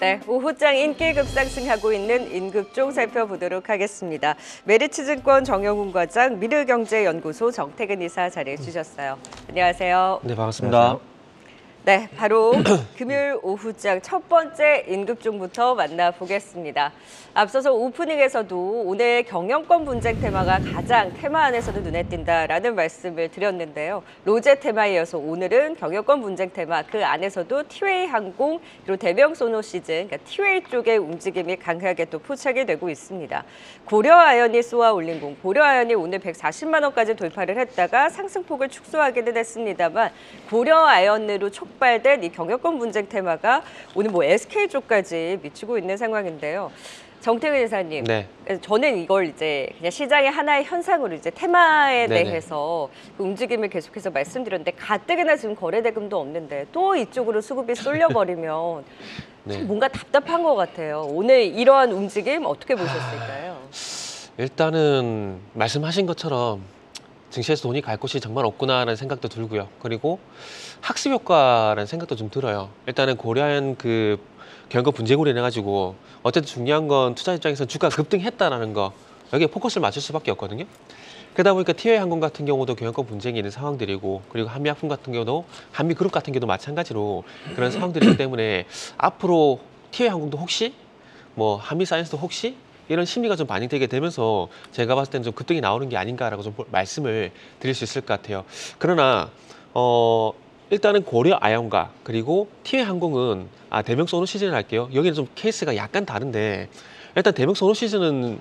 네, 오후장 인기 급상승하고 있는 인급종 살펴보도록 하겠습니다. 메리츠증권 정영훈 과장, 미르경제연구소 정태근 이사 자리해 주셨어요. 안녕하세요. 네, 반갑습니다. 안녕하세요. 네, 바로 금요일 오후장 첫 번째 인급종부터 만나보겠습니다. 앞서서 오프닝에서도 오늘 경영권 분쟁 테마가 가장 테마 안에서도 눈에 띈다라는 말씀을 드렸는데요. 로제 테마에 이어서 오늘은 경영권 분쟁 테마, 그 안에서도 티웨이 항공, 그리고 대명 소노 시즌, 그러니까 티웨이 쪽의 움직임이 강하게 또 포착이 되고 있습니다. 고려아연이 쏘아 올린 공, 고려아연이 오늘 140만 원까지 돌파를 했다가 상승폭을 축소하기는 했습니다만 고려아연으로 촉발된 이 경영권 분쟁 테마가 오늘 SK 쪽까지 미치고 있는 상황인데요. 정태근 이사님, 네. 저는 이걸 이제 그냥 시장의 하나의 현상으로 이제 테마에 네네. 대해서 그 움직임을 계속해서 말씀드렸는데 가뜩이나 지금 거래대금도 없는데 또 이쪽으로 수급이 쏠려버리면 네. 참 뭔가 답답한 것 같아요. 오늘 이러한 움직임 어떻게 보셨을까요? 일단은 말씀하신 것처럼 증시에서 돈이 갈 곳이 정말 없구나라는 생각도 들고요. 그리고 학습 효과라는 생각도 좀 들어요. 일단은 고려한 그 경영권 분쟁으로 인해 가지고 어쨌든 중요한 건 투자 입장에서는 주가가 급등했다라는 거, 여기에 포커스를 맞출 수밖에 없거든요. 그러다 보니까 티웨이 항공 같은 경우도 경영권 분쟁이 있는 상황들이고, 그리고 한미약품 같은 경우도, 한미그룹 같은 경우도 마찬가지로 그런 상황들이기 때문에 앞으로 티웨이 항공도 혹시 한미사이언스도 혹시 이런 심리가 좀 반영되게 되면서 제가 봤을 때는 좀 급등이 나오는 게 아닌가라고 좀 말씀을 드릴 수 있을 것 같아요. 그러나 일단은 고려 아연과 그리고 티웨이 항공은 대명 소노 시즌을 할게요. 여기는 좀 케이스가 약간 다른데, 일단 대명 소노 시즌은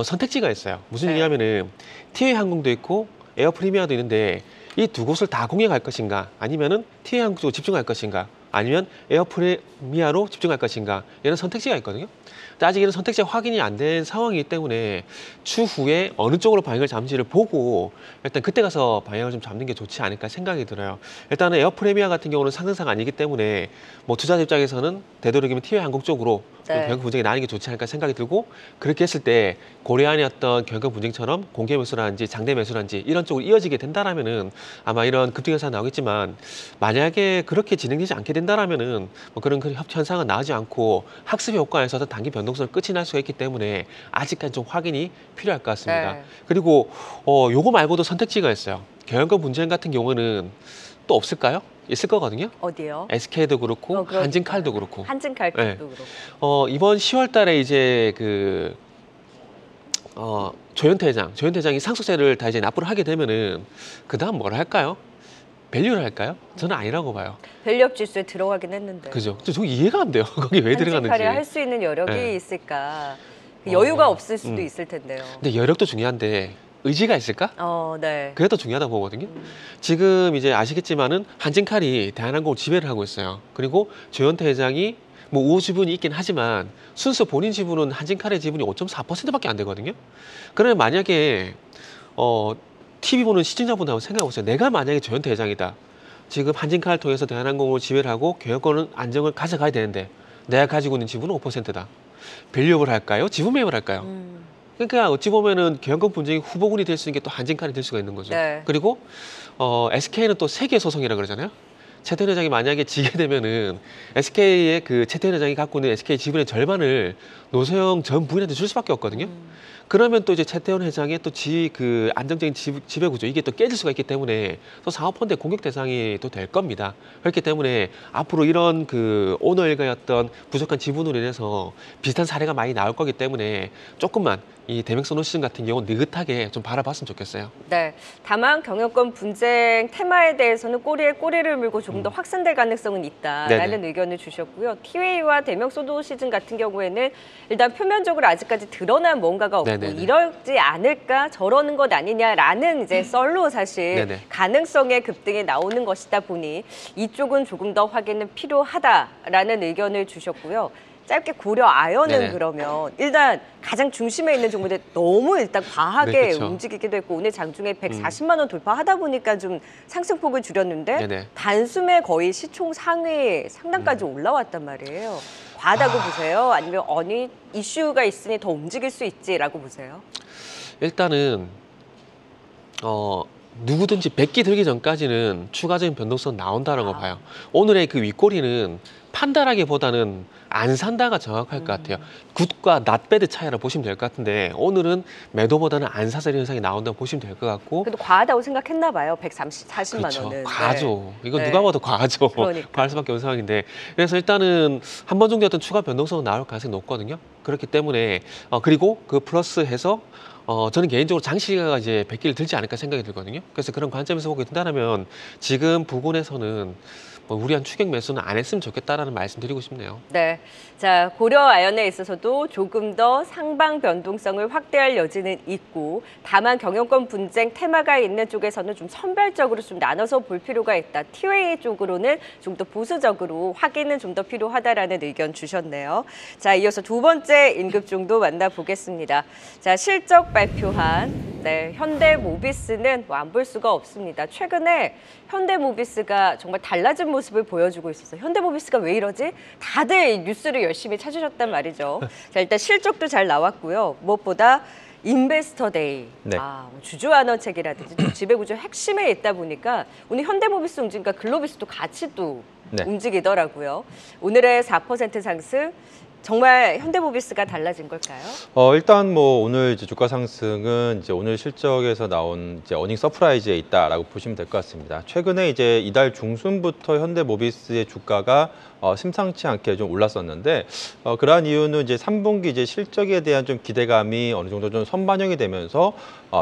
선택지가 있어요. 무슨 얘기냐면은 티웨이 항공도 있고 에어 프리미어도 있는데 이 두 곳을 다 공략할 것인가, 아니면은 티웨이 항공 쪽으로 집중할 것인가, 아니면 에어 프리미어로 집중할 것인가, 이런 선택지가 있거든요. 근데 아직 이런 선택지가 확인이 안 된 상황이기 때문에 추후에 어느 쪽으로 방향을 잡는지를 보고 일단 그때 가서 방향을 좀 잡는 게 좋지 않을까 생각이 들어요. 일단은 에어 프리미어 같은 경우는 상승상 아니기 때문에 투자자 입장에서는 되도록이면 티웨이 항공 쪽으로 경영 분쟁이 나는 게 좋지 않을까 생각이 들고, 그렇게 했을 때 고려안의 어떤 경영 분쟁처럼 공개 매수라든지 장대 매수라든지 이런 쪽으로 이어지게 된다라면은 아마 이런 급등 현상 나오겠지만, 만약에 그렇게 진행되지 않게 된다라면은 그런 현상은 나오지 않고 학습 효과에서 단기 변동성을 끝이 날 수가 있기 때문에 아직까지 좀 확인이 필요할 것 같습니다. 그리고 요거 말고도 선택지가 있어요. 경영권 분쟁 같은 경우는 또 없을까요? 있을 거거든요. 어디요? SK도 그렇고 한진칼도 그렇고. 한진칼 쪽도 네. 그렇고. 이번 10월 달에 이제 조현태 회장이 상속세를 다 이제 납부를 하게 되면은 그다음 뭘 할까요? 밸류를 할까요? 저는 아니라고 봐요. 밸류업 지수에 들어가긴 했는데. 그죠? 저 이해가 안 돼요. 거기 왜 들어가는지. 한진칼이 할 수 있는 여력이 네. 있을까? 여유가 없을 수도 있을 텐데요. 근데 여력도 중요한데 의지가 있을까? 네. 그게 더 중요하다고 보거든요. 지금 이제 아시겠지만은 한진칼이 대한항공을 지배를 하고 있어요. 그리고 조현태 회장이 우호 지분이 있긴 하지만 순수 본인 지분은 한진칼의 지분이 5.4%밖에 안 되거든요. 그러면 만약에 TV 보는 시청자분들 한번 생각해 보세요. 내가 만약에 조현태 회장이다. 지금 한진칼을 통해서 대한항공을 지배를 하고 경영권 안정을 가져가야 되는데 내가 가지고 있는 지분은 5%다. 밸류업을 할까요? 지분 매입을 할까요? 그러니까 어찌 보면은 경영권 분쟁이 후보군이 될 수 있는 게 또 한진칼이 될 수가 있는 거죠. 네. 그리고 SK는 또 세계 소송이라 그러잖아요. 최태원 회장이 만약에 지게 되면은 SK의 그 최태원 회장이 갖고 있는 SK 지분의 절반을 노소영 전 부인한테 줄 수밖에 없거든요. 그러면 또 이제 최태원 회장의 또 그 안정적인 지배 구조, 이게 또 깨질 수가 있기 때문에 또 사모펀드의 공격 대상이 또 될 겁니다. 그렇기 때문에 앞으로 이런 그 오너 일가의 어떤 부족한 지분으로 인해서 비슷한 사례가 많이 나올 거기 때문에 조금만 이 대명 소노 시즌 같은 경우는 느긋하게 좀 바라봤으면 좋겠어요. 네. 다만 경영권 분쟁 테마에 대해서는 꼬리에 꼬리를 물고 조금 더 확산될 가능성은 있다라는 네네. 의견을 주셨고요. 티웨이와 대명 소노 시즌 같은 경우에는 일단 표면적으로 아직까지 드러난 뭔가가 없고 네네네. 이러지 않을까, 저러는 것 아니냐라는 이제 썰로 사실 네네. 가능성의 급등이 나오는 것이다 보니 이쪽은 조금 더 확인은 필요하다라는 의견을 주셨고요. 짧게 고려 아연은 네네. 그러면 일단 가장 중심에 있는 종목인데 너무 일단 과하게 네, 그쵸. 움직이기도 했고 오늘 장중에 140만 원 돌파하다 보니까 좀 상승폭을 줄였는데 네네. 단숨에 거의 시총 상위 상단까지 올라왔단 말이에요. 과하다고 보세요? 아니면 어느 이슈가 있으니 더 움직일 수 있지라고 보세요? 일단은 누구든지 100기 들기 전까지는 추가적인 변동성 나온다는 거 아. 봐요. 오늘의 그 윗꼬리는 판다라기보다는 안 산다가 정확할 것 같아요. 굿과 낫배드 차이라 보시면 될 것 같은데 오늘은 매도보다는 안 사서 현상이 나온다고 보시면 될 것 같고 그래도 과하다고 생각했나 봐요. 140만 그렇죠. 원은. 과하죠. 이거 네. 누가 봐도 과하죠. 그러니까. 과할 수밖에 없는 상황인데 그래서 일단은 한 번 정도 어떤 추가 변동성은 나올 가능성이 높거든요. 그렇기 때문에 그리고 그 플러스해서 저는 개인적으로 장시가 이제 100기를 들지 않을까 생각이 들거든요. 그래서 그런 관점에서 보게 된다면 지금 부근에서는 뭐 무리한 추격 매수는 안 했으면 좋겠다라는 말씀 드리고 싶네요. 네. 자, 고려 아연에 있어서도 조금 더 상방 변동성을 확대할 여지는 있고 다만 경영권 분쟁 테마가 있는 쪽에서는 좀 선별적으로 좀 나눠서 볼 필요가 있다. 티웨이 쪽으로는 좀 더 보수적으로 확인은 좀 더 필요하다라는 의견 주셨네요. 자, 이어서 두 번째 임급종도 만나보겠습니다. 자, 실적 발표한 현대모비스는 안 볼 수가 없습니다. 최근에 현대모비스가 정말 달라진 모습을 보여주고 있어서 현대모비스가 왜 이러지? 다들 뉴스를 열심히 찾으셨단 말이죠. 자, 일단 실적도 잘 나왔고요. 무엇보다 인베스터데이, 네. 주주환원책이라든지 좀 지배구조 핵심에 있다 보니까 오늘 현대모비스 움직임과 글로비스도 같이 또 네. 움직이더라고요. 오늘의 4% 상승, 정말 현대모비스가 달라진 걸까요? 일단 뭐 오늘 이제 주가 상승은 이제 오늘 실적에서 나온 이제 어닝 서프라이즈에 있다라고 보시면 될 것 같습니다. 최근에 이제 이달 중순부터 현대모비스의 주가가 심상치 않게 좀 올랐었는데 그러한 이유는 이제 3분기 이제 실적에 대한 좀 기대감이 어느 정도 좀 선반영이 되면서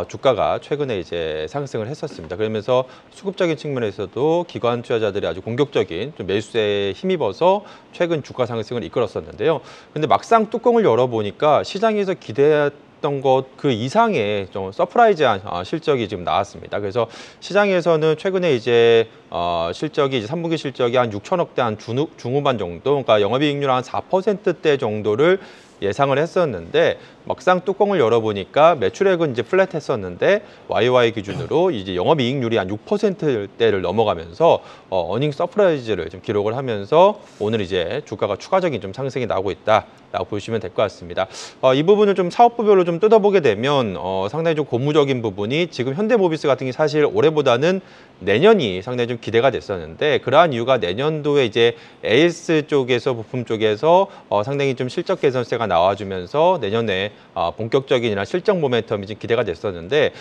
주가가 최근에 이제 상승을 했었습니다. 그러면서 수급적인 측면에서도 기관 투자자들이 아주 공격적인 좀 매수세에 힘입어서 최근 주가 상승을 이끌었었는데요. 근데 막상 뚜껑을 열어보니까 시장에서 기대했던 것 그 이상의 좀 서프라이즈한 실적이 지금 나왔습니다. 그래서 시장에서는 최근에 이제 실적이 이제 3분기 실적이 한 6천억대 한 중후반 정도, 그러니까 영업이익률 한 4%대 정도를 예상을 했었는데 막상 뚜껑을 열어보니까 매출액은 이제 플랫했었는데 YY 기준으로 이제 영업이익률이 한 6%대를 넘어가면서 어닝 서프라이즈를 좀 기록을 하면서 오늘 이제 주가가 추가적인 좀 상승이 나오고 있다라고 보시면 될 것 같습니다. 이 부분을 좀 사업부별로 좀 뜯어보게 되면 상당히 좀 고무적인 부분이 지금 현대모비스 같은 게 사실 올해보다는 내년이 상당히 좀 기대가 됐었는데 그러한 이유가 내년도에 이제 AS 쪽에서 부품 쪽에서 상당히 좀 실적 개선세가 나와주면서 내년에 본격적인 이런 실적 모멘텀이 좀 기대가 됐었는데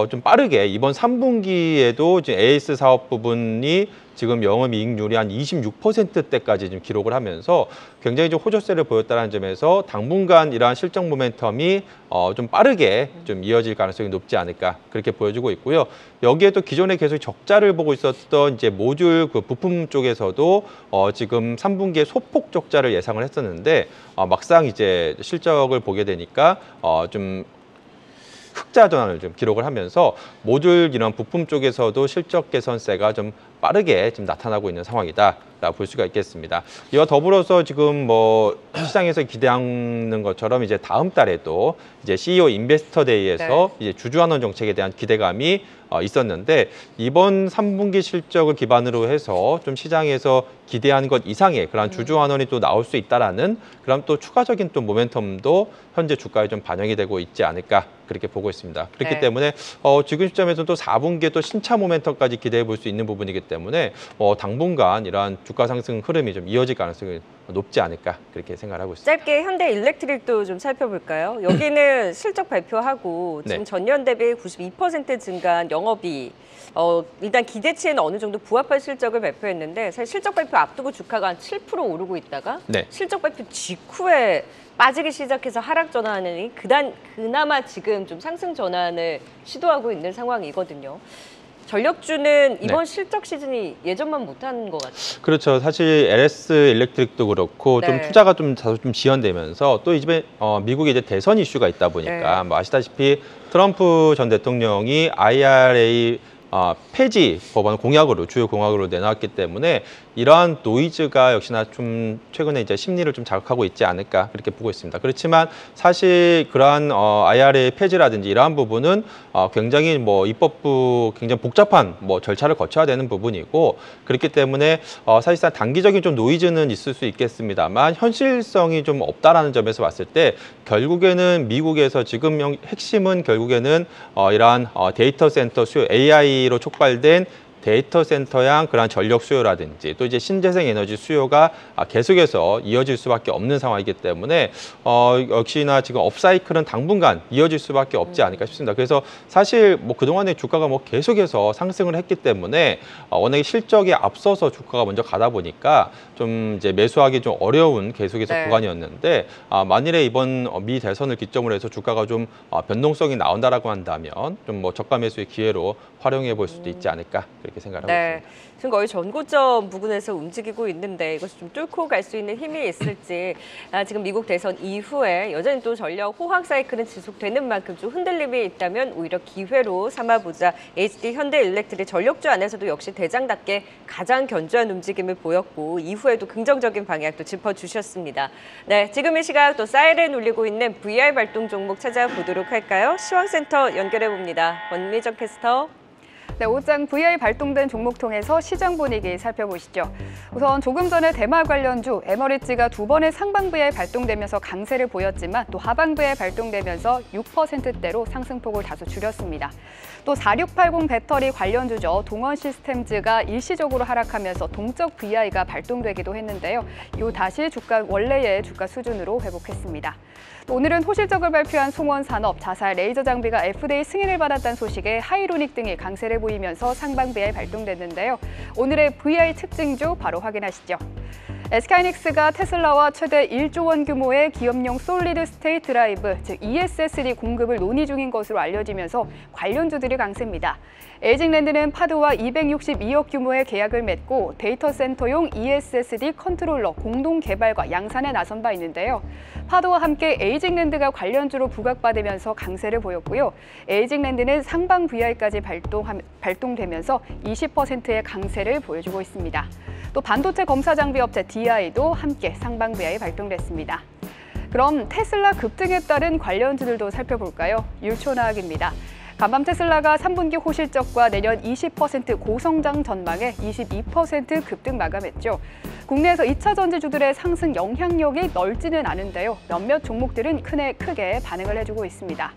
좀 빠르게 이번 3분기에도 지금 AS 사업 부분이 지금 영업이익률이 한 26%대까지 좀 기록을 하면서 굉장히 좀 호조세를 보였다는 점에서 당분간 이러한 실적 모멘텀이 좀 빠르게 좀 이어질 가능성이 높지 않을까 그렇게 보여지고 있고요. 여기에 또 기존에 계속 적자를 보고 있었던 이제 모듈 그 부품 쪽에서도 지금 3분기에 소폭 적자를 예상을 했었는데 막상 이제 실적을 보게 되니까 좀 흑자 전환을 좀 기록을 하면서 모듈 이런 부품 쪽에서도 실적 개선세가 좀 빠르게 지금 나타나고 있는 상황이다라고 볼 수가 있겠습니다. 이와 더불어서 지금 뭐 시장에서 기대하는 것처럼 이제 다음 달에도 이제 CEO 인베스터 데이에서 이제 주주환원 정책에 대한 기대감이 있었는데 이번 3분기 실적을 기반으로 해서 좀 시장에서 기대한 것 이상의 그런 주주환원이 또 나올 수 있다라는 그럼 또 추가적인 또 모멘텀도 현재 주가에 좀 반영이 되고 있지 않을까 그렇게 보고 있습니다. 그렇기 네. 때문에 지금 시점에서는 또 4분기에 또 신차 모멘텀까지 기대해 볼 수 있는 부분이기 때문에 당분간 이러한 주가 상승 흐름이 좀 이어질 가능성이 높지 않을까 그렇게 생각을 하고 있습니다. 짧게 현대 일렉트릭도 좀 살펴볼까요? 여기는 실적 발표하고 지금 네. 전년 대비 92% 증가한 영업이익. 일단 기대치에는 어느 정도 부합할 실적을 발표했는데 사실 실적 발표 앞두고 주가가 한 7% 오르고 있다가 네. 실적 발표 직후에 빠지기 시작해서 하락 전환이 그나마 지금 좀 상승 전환을 시도하고 있는 상황이거든요. 전력주는 이번 실적 시즌이 예전만 못한 것 같아요. 그렇죠. 사실 LS 일렉트릭도 그렇고 좀 네. 투자가 좀 다소 좀 지연되면서 또 이제 미국에 이제 대선 이슈가 있다 보니까 네. 뭐 아시다시피 트럼프 전 대통령이 IRA 폐지 법안 공약으로 주요 공약으로 내놨기 때문에 이러한 노이즈가 역시나 좀 최근에 이제 심리를 좀 자극하고 있지 않을까 그렇게 보고 있습니다. 그렇지만 사실 그러한 IRA 폐지라든지 이러한 부분은 굉장히 뭐 입법부 굉장히 복잡한 뭐 절차를 거쳐야 되는 부분이고 그렇기 때문에 사실상 단기적인 좀 노이즈는 있을 수 있겠습니다만 현실성이 좀 없다라는 점에서 봤을 때 결국에는 미국에서 지금 핵심은 결국에는 이러한 데이터 센터 수요 AI로 촉발된 데이터 센터양 그러한 전력 수요라든지 또 이제 신재생 에너지 수요가 계속해서 이어질 수밖에 없는 상황이기 때문에 역시나 지금 업사이클은 당분간 이어질 수밖에 없지 않을까 싶습니다. 그래서 사실 뭐 그동안에 주가가 뭐 계속해서 상승을 했기 때문에 워낙에 실적에 앞서서 주가가 먼저 가다 보니까 좀 이제 매수하기 좀 어려운 계속해서 네. 구간이었는데 만일에 이번 미 대선을 기점으로 해서 주가가 좀 변동성이 나온다라고 한다면 좀 뭐 저가 매수의 기회로 활용해 볼 수도 있지 않을까 그렇게 생각하고 네. 있습니다. 지금 거의 전고점 부근에서 움직이고 있는데 이것이 좀 뚫고 갈 수 있는 힘이 있을지 지금 미국 대선 이후에 여전히 또 전력 호황 사이클은 지속되는 만큼 좀 흔들림이 있다면 오히려 기회로 삼아보자. HD 현대일렉트릭 전력주 안에서도 역시 대장답게 가장 견조한 움직임을 보였고 이후에도 긍정적인 방향도 짚어주셨습니다. 네, 지금 이 시각 또 사이렌 울리고 있는 VR 발동 종목 찾아보도록 할까요? 시황센터 연결해 봅니다. 원미정 캐스터. 네, 오장 VR 발동된 종목 통해서 시장 분위기 살펴보시죠. 우선 조금 전에 대마 관련주 에머리지가 두 번의 상방 VR 발동되면서 강세를 보였지만 또 하방 VR 발동되면서 6%대로 상승폭을 다소 줄였습니다. 또 4680 배터리 관련주죠. 동원 시스템즈가 일시적으로 하락하면서 동적 VI가 발동되기도 했는데요. 이후 다시 원래의 주가 수준으로 회복했습니다. 또 오늘은 호실적을 발표한 송원산업, 자살 레이저 장비가 FDA 승인을 받았다는 소식에 하이로닉 등이 강세를 보이면서 상방 VR 발동됐는데요. 오늘의 VI 특징주 바로 확인하시죠. SK하이닉스가 테슬라와 최대 1조 원 규모의 기업용 솔리드 스테이트 드라이브, 즉 ESSD 공급을 논의 중인 것으로 알려지면서 관련주들이 강세입니다. 에이징랜드는 파드와 262억 규모의 계약을 맺고 데이터 센터용 ESSD 컨트롤러 공동 개발과 양산에 나선 바 있는데요. 파드와 함께 에이징랜드가 관련주로 부각받으면서 강세를 보였고요. 에이징랜드는 상방 VI까지 발동되면서 20%의 강세를 보여주고 있습니다. 또 반도체 검사 장비 업체 DI도 함께 상방 VI 발동됐습니다. 그럼 테슬라 급등에 따른 관련주들도 살펴볼까요? 율초나학입니다. 간밤 테슬라가 3분기 호실적과 내년 20% 고성장 전망에 22% 급등 마감했죠. 국내에서 2차 전지주들의 상승 영향력이 넓지는 않은데요. 몇몇 종목들은 크게 반응을 해주고 있습니다.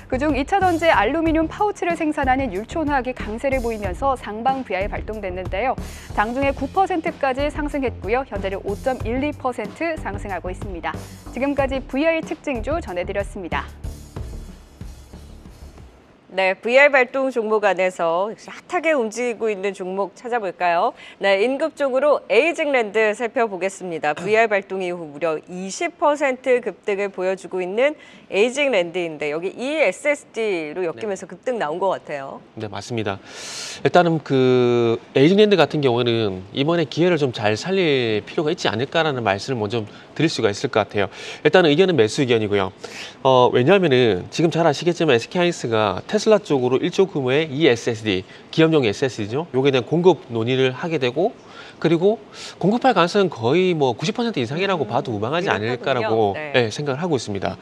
그중 2차 전지의 알루미늄 파우치를 생산하는 율촌화학이 강세를 보이면서 상방 VI 발동됐는데요. 장중에 9%까지 상승했고요. 현재는 5.12% 상승하고 있습니다. 지금까지 VI 특징주 전해드렸습니다. 네, VR 발동 종목 안에서 역시 핫하게 움직이고 있는 종목 찾아볼까요? 네, 인급 쪽으로 에이징랜드 살펴보겠습니다. VR 발동 이후 무려 20% 급등을 보여주고 있는 에이징랜드인데 여기 ESSD로 엮이면서 급등 나온 것 같아요. 네, 맞습니다. 일단은 그 에이징랜드 같은 경우는 이번에 기회를 좀 잘 살릴 필요가 있지 않을까라는 말씀을 먼저 드릴 수가 있을 것 같아요. 일단은 의견은 매수 의견이고요. 왜냐하면은 지금 잘 아시겠지만 SK하이닉스가 테슬라 쪽으로 1조 규모의 ESSD, 기업용 SSD죠. 요게 대한 공급 논의를 하게 되고 그리고 공급할 가능성은 거의 뭐 90% 이상이라고 봐도 무방하지 않을까라고 네. 생각을 하고 있습니다.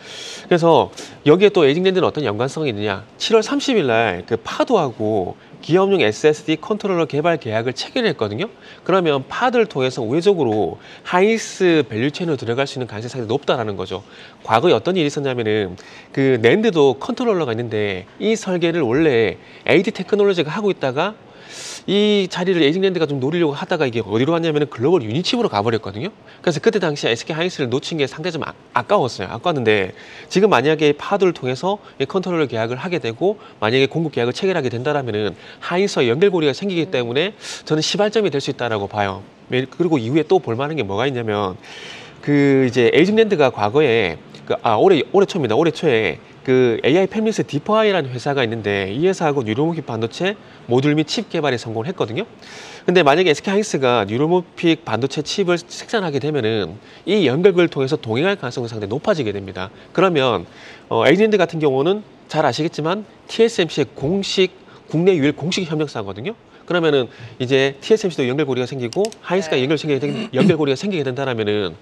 그래서 여기에 또 에이징랜드는 어떤 연관성이 있느냐? 7월 30일 날 그 파도하고 기업용 SSD 컨트롤러 개발 계약을 체결했거든요. 그러면 파드를 통해서 우회적으로 하이닉스 밸류체인으로 들어갈 수 있는 가능성이 상당히 높다라는 거죠. 과거에 어떤 일이 있었냐면은 그 낸드도 컨트롤러가 있는데 이 설계를 원래 AD 테크놀로지가 하고 있다가 이 자리를 에이징랜드가 좀 노리려고 하다가 이게 어디로 갔냐면 글로벌 유니칩으로 가버렸거든요. 그래서 그때 당시에 SK하이닉스를 놓친 게 상당히 좀 아까웠어요. 아까웠는데 지금 만약에 파드를 통해서 컨트롤러 계약을 하게 되고 만약에 공급 계약을 체결하게 된다라면은 하이닉스와 연결고리가 생기기 때문에 저는 시발점이 될 수 있다라고 봐요. 그리고 이후에 또 볼만한 게 뭐가 있냐면 그 이제 에이징랜드가 과거에 올해 초입니다. 올해 초에 그 AI 팹리스 디퍼아이라는 회사가 있는데 이 회사하고 뉴로모픽 반도체 모듈 및 칩 개발에 성공을 했거든요. 근데 만약에 SK하이닉스가 뉴로모픽 반도체 칩을 생산하게 되면은 이 연결고리를 통해서 동행할 가능성이 상당히 높아지게 됩니다. 그러면 에이징랜드 같은 경우는 잘 아시겠지만 TSMC의 국내 유일 공식 협력사거든요. 그러면은 이제 TSMC도 연결고리가 생기고 하이닉스가 네. 연결고리가 생기게 된다라면은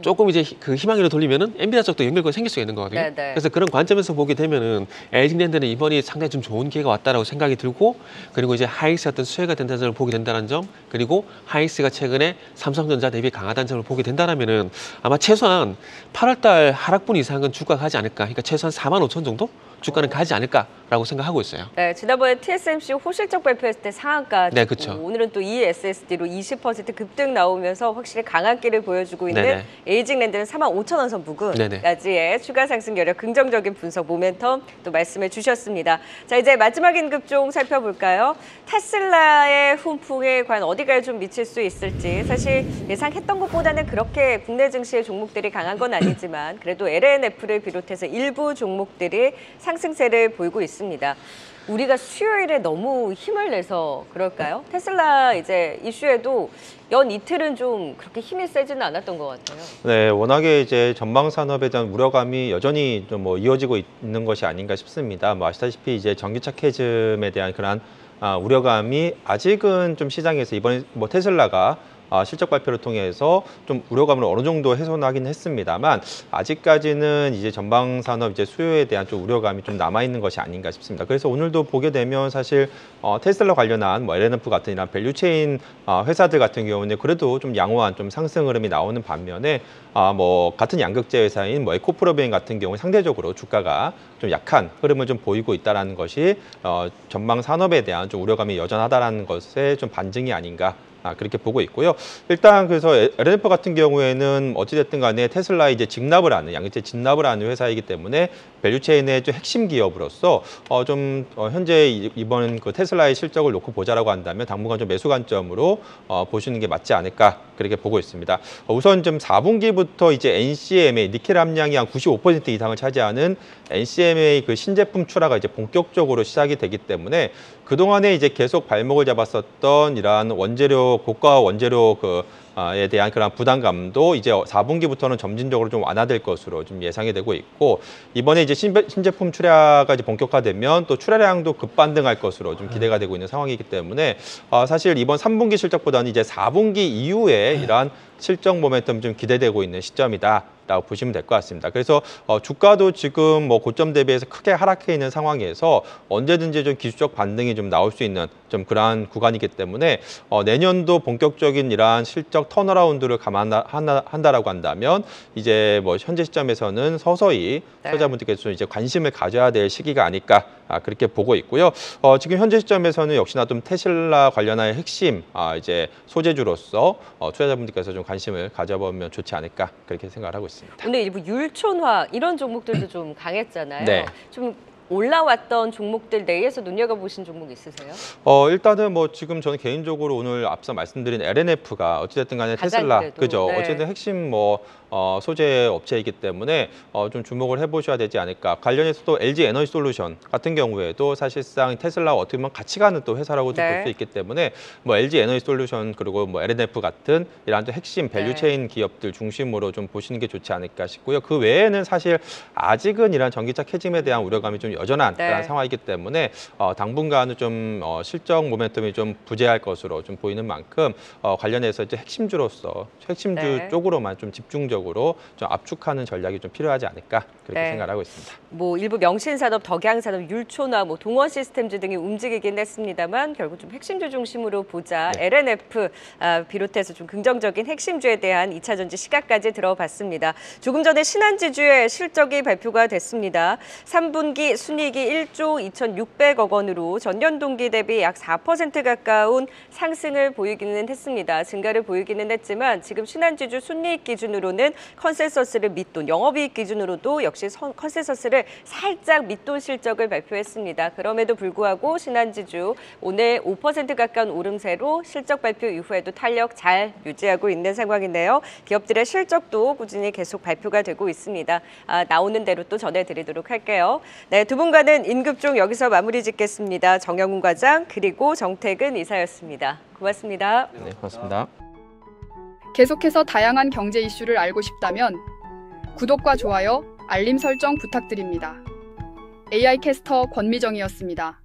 조금 이제 그 희망으로 돌리면은 엔비디아 쪽도 연결고리 생길 수가 있는 거거든요. 네, 네. 그래서 그런 관점에서 보게 되면은 LG랜드는 이번이 상당히 좀 좋은 기회가 왔다라고 생각이 들고, 그리고 이제 하이닉스 어떤 수혜가 된다는 점을 보게 된다는 점, 그리고 하이닉스가 최근에 삼성전자 대비 강하다는 점을 보게 된다라면은 아마 최소한 8월달 하락분 이상은 주가가 가지 않을까. 그러니까 최소한 45,000 정도 주가는 가지 않을까라고 생각하고 있어요. 네, 지난번에 TSMC 호실적 발표했을 때 상한가 네, 찍고 그쵸. 오늘은 또 이 SSD로 20% 급등 나오면서 확실히 강한 길을 보여주고 있는 네네. 에이징랜드는 45,000원 선 네네. 부근까지의 추가 상승 여력 긍정적인 분석 모멘텀 또 말씀해 주셨습니다. 자, 이제 마지막 임급종 살펴볼까요? 테슬라의 훈풍에 과연 어디까지 좀 미칠 수 있을지, 사실 예상했던 것보다는 그렇게 국내 증시의 종목들이 강한 건 아니지만 그래도 LNF를 비롯해서 일부 종목들이 상승세를 보이고 있습니다. 우리가 수요일에 너무 힘을 내서 그럴까요? 테슬라 이제 이슈에도 연 이틀은 좀 그렇게 힘이 세지는 않았던 것 같아요. 네, 워낙에 이제 전방 산업에 대한 우려감이 여전히 좀 뭐 이어지고 있는 것이 아닌가 싶습니다. 뭐 아시다시피 이제 전기차 캐즘에 대한 그런 우려감이 아직은 좀 시장에서 이번에 뭐 테슬라가 실적 발표를 통해서 좀 우려감을 어느 정도 훼손하긴 했습니다만 아직까지는 이제 전방 산업 이제 수요에 대한 좀 우려감이 좀 남아 있는 것이 아닌가 싶습니다. 그래서 오늘도 보게 되면 사실 테슬라 관련한 뭐 LNF 같은 이런 밸류체인 회사들 같은 경우는 그래도 좀 양호한 좀 상승 흐름이 나오는 반면에 뭐 같은 양극재 회사인 뭐 에코프로베인 같은 경우 상대적으로 주가가 좀 약한 흐름을 좀 보이고 있다라는 것이 전방 산업에 대한 좀 우려감이 여전하다라는 것의 좀 반증이 아닌가. 그렇게 보고 있고요. 일단 그래서 LNF 같은 경우에는 어찌됐든 간에 테슬라에 이제 직납을 하는, 양극재 직납을 하는 회사이기 때문에 밸류체인의 좀 핵심 기업으로서 현재 이번 그 테슬라의 실적을 놓고 보자라고 한다면 당분간 좀 매수 관점으로 보시는 게 맞지 않을까 그렇게 보고 있습니다. 우선 좀 4분기부터 이제 NCMA 니켈 함량이 한 95% 이상을 차지하는 NCMA 그 신제품 출하가 이제 본격적으로 시작이 되기 때문에 그동안에 이제 계속 발목을 잡았었던 이러한 원재료, 고가 원재료 에 대한 그런 부담감도 이제 4분기부터는 점진적으로 좀 완화될 것으로 좀 예상이 되고 있고, 이번에 이제 신제품 출하가 이제 본격화되면 또 출하량도 급반등할 것으로 좀 기대가 되고 있는 상황이기 때문에 사실 이번 3분기 실적보다는 이제 4분기 이후에 이러한 실적 모멘텀 좀 기대되고 있는 시점이다라고 보시면 될 것 같습니다. 그래서 주가도 지금 뭐 고점 대비해서 크게 하락해 있는 상황에서 언제든지 좀 기술적 반등이 좀 나올 수 있는 좀 그러한 구간이기 때문에 내년도 본격적인 이러한 실적 턴어라운드를 감안한다라고 한다면 이제 뭐 현재 시점에서는 서서히 투자자분들께서 이제 관심을 가져야 될 시기가 아닐까 그렇게 보고 있고요. 지금 현재 시점에서는 역시나 좀 테슬라 관련한 핵심 이제 소재주로서 투자자분들께서 좀 관심을 가져보면 좋지 않을까 그렇게 생각을 하고 있습니다. 오늘 일부 율촌화 이런 종목들도 좀 강했잖아요. 네. 좀 올라왔던 종목들 내에서 눈여겨보신 종목 있으세요? 일단은 뭐 지금 저는 개인적으로 오늘 앞서 말씀드린 LNF가 어찌됐든 간에 테슬라, 그래도, 그죠? 네. 어쨌든 핵심 뭐 소재 업체이기 때문에 좀 주목을 해보셔야 되지 않을까. 관련해서 또 LG 에너지 솔루션 같은 경우에도 사실상 테슬라와 어떻게 보면 같이 가는 또 회사라고도 볼 수 있기 때문에 뭐 LG 에너지 솔루션 그리고 뭐 LNF 같은 이러한 또 핵심 밸류체인 기업들 중심으로 좀 보시는 게 좋지 않을까 싶고요. 그 외에는 사실 아직은 이러한 전기차 캐즘에 대한 우려감이 좀 여전한 그런 상황이기 때문에 당분간은 좀 실적 모멘텀이 좀 부재할 것으로 좀 보이는 만큼 관련해서 이제 핵심주 쪽으로만 좀 집중적으로 좀 압축하는 전략이 좀 필요하지 않을까 그렇게 생각하고 있습니다. 뭐 일부 명신산업, 덕양산업, 율촌화, 뭐 동원시스템즈 등이 움직이긴 했습니다만 결국 좀 핵심주 중심으로 보자. LNF 비롯해서 좀 긍정적인 핵심주에 대한 2차 전지 시각까지 들어봤습니다. 조금 전에 신한지주의 실적이 발표가 됐습니다. 3분기 순이익이 1조 2,600억 원으로 전년 동기 대비 약 4% 가까운 상승을 보이기는 했습니다. 증가를 보이기는 했지만 지금 신한지주 순이익 기준으로는 컨센서스를 밑돈, 영업이익 기준으로도 역시 컨센서스를 살짝 밑돈 실적을 발표했습니다. 그럼에도 불구하고 신한지주 오늘 5% 가까운 오름세로 실적 발표 이후에도 탄력 잘 유지하고 있는 상황인데요. 기업들의 실적도 꾸준히 계속 발표가 되고 있습니다. 나오는 대로 또 전해드리도록 할게요. 네, 두 분과는 임급종 여기서 마무리 짓겠습니다. 정영훈 과장 그리고 정태근 이사였습니다. 고맙습니다. 네, 고맙습니다. 계속해서 다양한 경제 이슈를 알고 싶다면 구독과 좋아요, 알림 설정 부탁드립니다. AI 캐스터 권미정이었습니다.